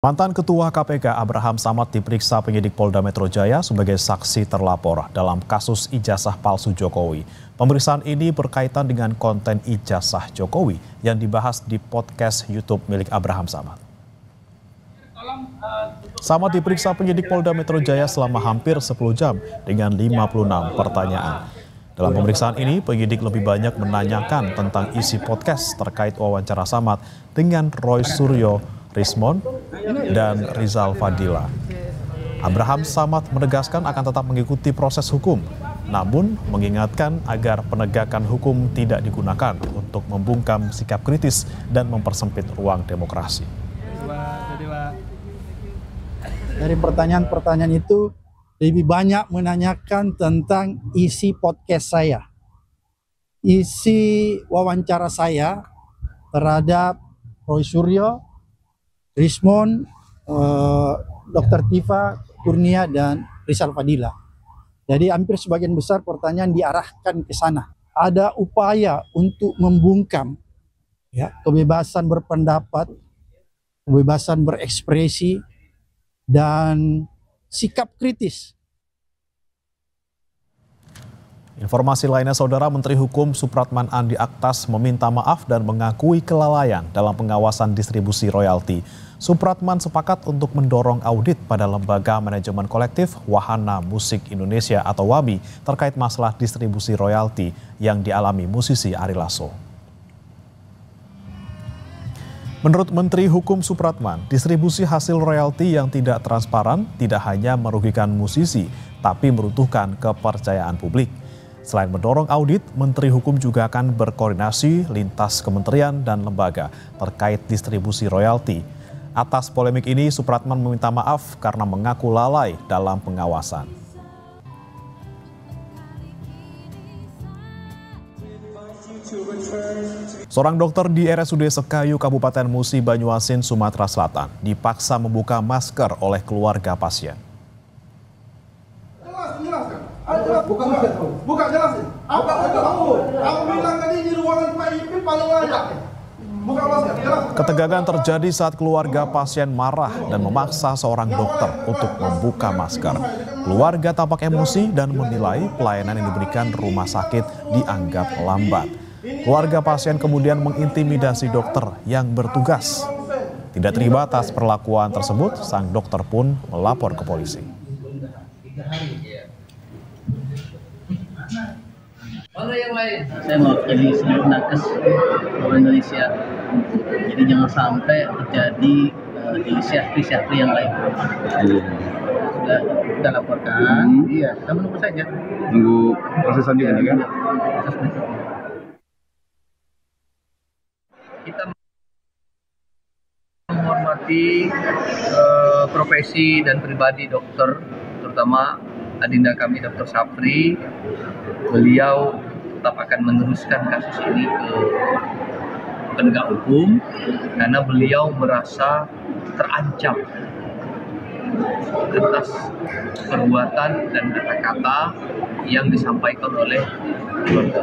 Mantan Ketua KPK Abraham Samad diperiksa penyidik Polda Metro Jaya sebagai saksi terlapor dalam kasus ijazah palsu Jokowi. Pemeriksaan ini berkaitan dengan konten ijazah Jokowi yang dibahas di podcast YouTube milik Abraham Samad. Samad diperiksa penyidik Polda Metro Jaya selama hampir 10 jam dengan 56 pertanyaan. Dalam pemeriksaan ini, penyidik lebih banyak menanyakan tentang isi podcast terkait wawancara Samad dengan Roy Suryo, Rismon, dan Rizal Fadila. Abraham Samad menegaskan akan tetap mengikuti proses hukum, namun mengingatkan agar penegakan hukum tidak digunakan untuk membungkam sikap kritis dan mempersempit ruang demokrasi. Dari pertanyaan-pertanyaan itu lebih banyak menanyakan tentang isi podcast saya, isi wawancara saya terhadap Roy Suryo, Rismon, Dr. Tifa Kurnia, dan Rizal Fadila. Jadi hampir sebagian besar pertanyaan diarahkan ke sana. Ada upaya untuk membungkam kebebasan berpendapat, kebebasan berekspresi, dan sikap kritis. Informasi lainnya, Saudara, Menteri Hukum Supratman Andi Aktas meminta maaf dan mengakui kelalaian dalam pengawasan distribusi royalti. Supratman sepakat untuk mendorong audit pada Lembaga Manajemen Kolektif Wahana Musik Indonesia atau WAMI terkait masalah distribusi royalti yang dialami musisi Ari Lasso. Menurut Menteri Hukum Supratman, distribusi hasil royalti yang tidak transparan tidak hanya merugikan musisi, tapi meruntuhkan kepercayaan publik. Selain mendorong audit, Menteri Hukum juga akan berkoordinasi lintas kementerian dan lembaga terkait distribusi royalti. Atas polemik ini, Supratman meminta maaf karena mengaku lalai dalam pengawasan. Seorang dokter di RSUD Sekayu, Kabupaten Musi, Banyuasin, Sumatera Selatan dipaksa membuka masker oleh keluarga pasien. Buka jelasin. Apa kamu? Kamu bilang tadi di ruangan Pak Ipi paling layak. Buka masker, jelasin. Ketegangan terjadi saat keluarga pasien marah dan memaksa seorang dokter untuk membuka masker. Keluarga tampak emosi dan menilai pelayanan yang diberikan rumah sakit dianggap lambat. Keluarga pasien kemudian mengintimidasi dokter yang bertugas. Tidak terima atas perlakuan tersebut, sang dokter pun melapor ke polisi. Mana yang lain? Saya mau jadi seluruh nakes Indonesia. Jadi jangan sampai terjadi di syahri yang lain. Sudah laporkan. Iya, kita menunggu saja. Tunggu proses selanjutnya kan? Kita menghormati profesi dan pribadi dokter, terutama adinda kami Dr. Sapri. Beliau tetap akan meneruskan kasus ini ke penegak hukum karena beliau merasa terancam atas perbuatan dan kata-kata yang disampaikan oleh keluarga.